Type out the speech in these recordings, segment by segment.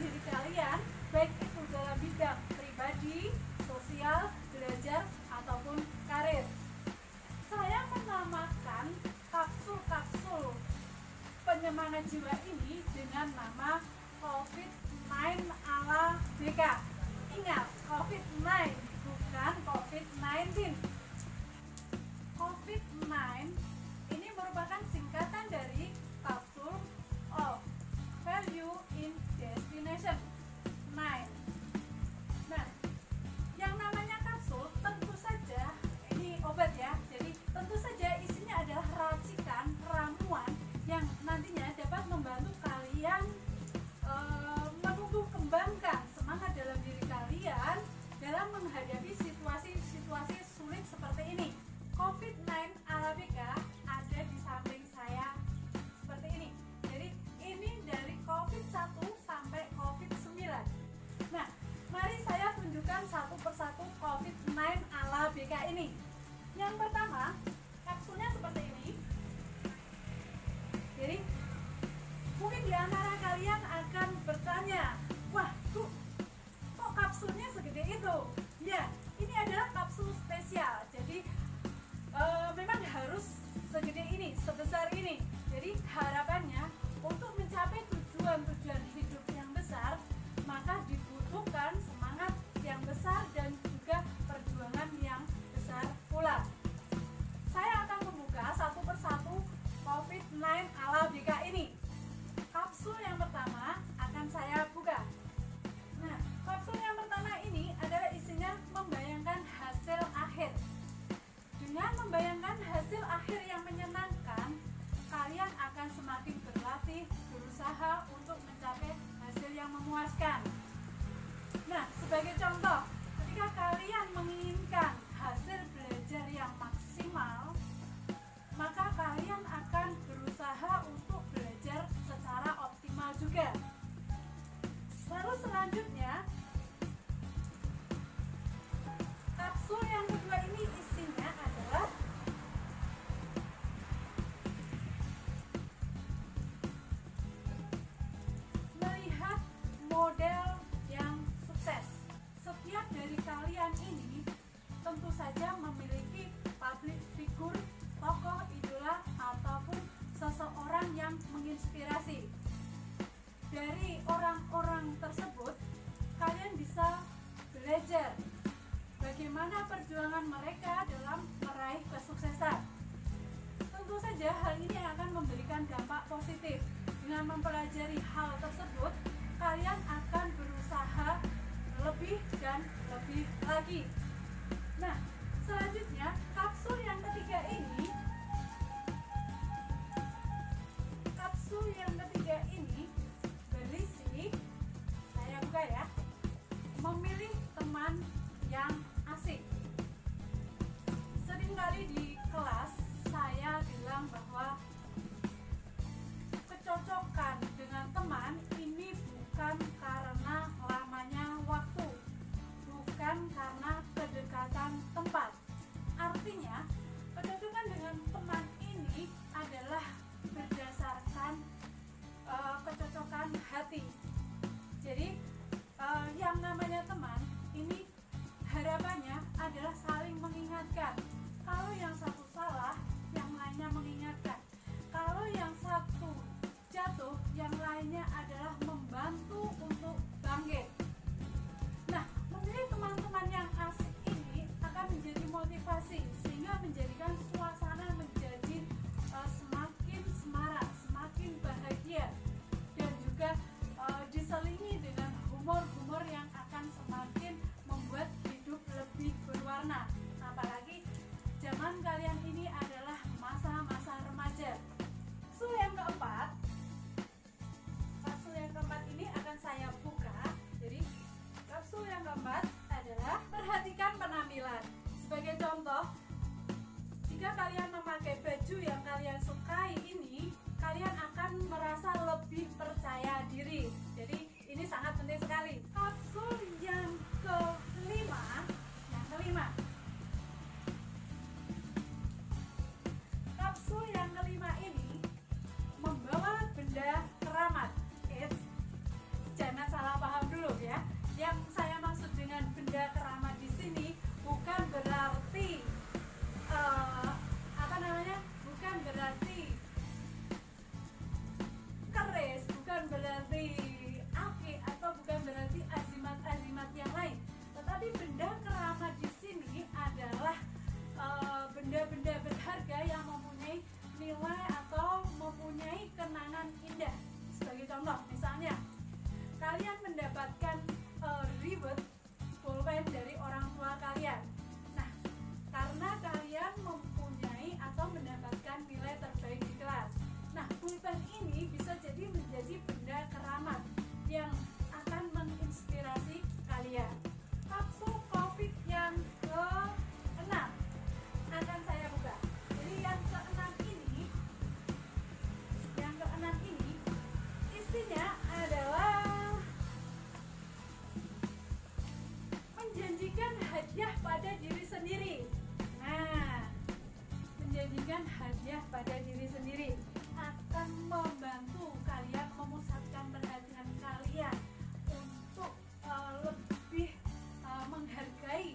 diri kalian, baik itu dalam bidang pribadi, sosial, belajar, ataupun karir. Saya menamakan kapsul-kapsul penyemangat jiwa ini dengan nama COVID-9 ala BK. Ingat, COVID-9 bukan COVID-19. COVID-9 ini merupakan singkatan dari Capsule of Value in Destination 9. Nah, yang namanya kapsul tentu saja ini obat ya. Jadi tentu saja isinya adalah racikan, ramuan yang nantinya dapat membantu kalian menumbuh kembangkan semangat dalam diri kalian dalam menghadapi situasi-situasi sulit seperti ini. COVID-9 ala BK ada di samping saya seperti ini. Jadi ini dari COVID-1 sampai COVID-9. Nah, mari saya tunjukkan satu persatu COVID-9 ala BK ini. Yang pertama, kapsulnya seperti ini. Jadi mungkin di antara kalian akan bertanya, wah kok kapsulnya segede itu? Ya, ini adalah kapsul spesial. Jadi memang harus segede ini, sebesar ini. Jadi harapannya untuk mencapai tujuan-tujuan hidup yang besar, maka dibutuhkan semangat yang besar dan juga perjuangan yang besar pula. Saya akan membuka satu persatu COVID-9 ala BK ini. Kapsul yang pertama akan saya buka. Nah, kapsul yang pertama ini adalah isinya membayangkan hasil akhir. Dengan membayangkan hasil akhir yang menyenangkan, kalian akan semakin berlatih, berusaha untuk mencapai hasil yang memuaskan. Nah, sebagai contoh, ketika kalian menginginkan hasil belajar yang maksimal, maka kalian akan berusaha untuk belajar secara optimal juga. Lalu selanjutnya, kapsul yang kedua ini isinya adalah melihat model yang sukses. Setiap dari kalian ini tentu saja memiliki public figure, tokoh idola ataupun seseorang yang menginspirasi. Dari orang-orang tersebut, kalian bisa belajar bagaimana perjuangan mereka dalam meraih kesuksesan. Tentu saja hal ini akan memberikan dampak positif. Dengan mempelajari hal tersebut, kalian akan berusaha lebih dan lebih lagi. Nah, selanjutnya kapsul yang ketiga ini berisi, saya buka ya, memilih teman yang asik. Seringkali di kelas saya bilang bahwa kecocokan dengan teman ini bukan karena lamanya waktu, bukan karena kedekatan tempat. Artinya, kecocokan dengan teman ini adalah berdasarkan kecocokan hati. Jadi yang namanya teman ini harapannya adalah saling mengingatkan. Kalau yang satu salah, yang lainnya mengingatkan. Kalau yang satu jatuh, yang lainnya adalah membantu untuk bangkit. Nah, memilih teman-teman yang asik ini akan menjadi motivasi sehingga menjadikan suasana menjadi semakin semarak, semakin bahagia, dan juga diselingi dengan humor-humor yang akan semakin membuat hidup lebih berwarna. Apalagi zaman kalian ini adalah masa-masa remaja. Kapsul yang keempat ini akan saya buka. Jadi kapsul yang keempat adalah perhatikan penampilan. Sebagai contoh, jika kalian memakai baju yang kalian sukai ini, kalian akan merasa lebih percaya diri. Jadi ini sangat penting sekali. Kapsul yang kelima. Kapsul yang kelima ini membawa benda keramat. Jangan salah jadi menjadi benda keramat yang akan menginspirasi kalian. Kapsul COVID yang ke-6 akan saya buka. Jadi yang keenam ini isinya adalah menjanjikan hadiah pada diri sendiri. Nah, menjanjikan hadiah pada diri sendiri akan membantu kalian memusatkan perhatian kalian untuk lebih menghargai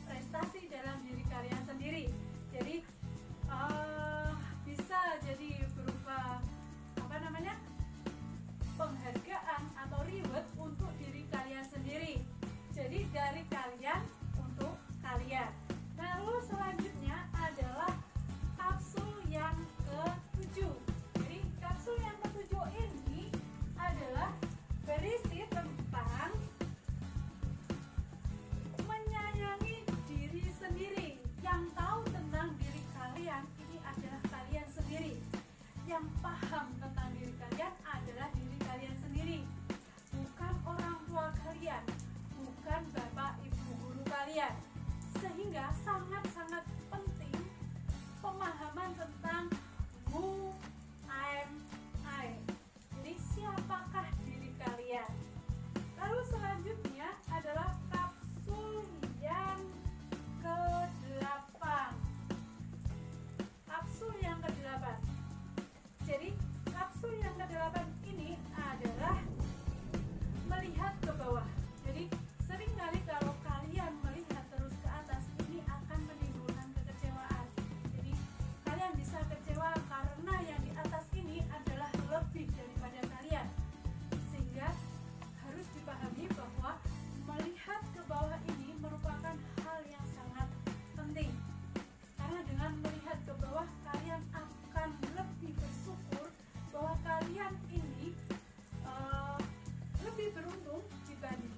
prestasi dalam diri kalian sendiri. Jadi bisa jadi berupa penghargaan atau reward untuk diri kalian sendiri. Jadi dari kalian untuk kalian. Lalu selanjutnya adalah kapsul yang ke-7. Jadi kapsul yang ke-7 ini adalah berisi tentang menyayangi diri sendiri. Yang tahu tentang diri kalian ini adalah kalian sendiri. Yang paham tentang diri kalian adalah diri kalian sendiri, bukan orang tua kalian, bukan bapak ibu guru kalian. Sehingga sangat-sangat penting pemahaman tentang who am I. Jadi siapakah diri kalian. Lalu selanjutnya adalah kapsul yang ke-8. Kapsul yang ke-8. Jadi kapsul yang ke-8 ini adalah melihat ke bawah. Jadi seringkali kalau kalian melihat terus ke atas, ini akan menimbulkan kekecewaan. Jadi kalian bisa kecewa karena yang di atas ini adalah lebih daripada kalian. Sehingga harus dipahami bahwa melihat ke bawah ini merupakan hal yang sangat penting. Karena dengan melihat ke bawah, kalian akan lebih bersyukur bahwa kalian ini lebih beruntung dibanding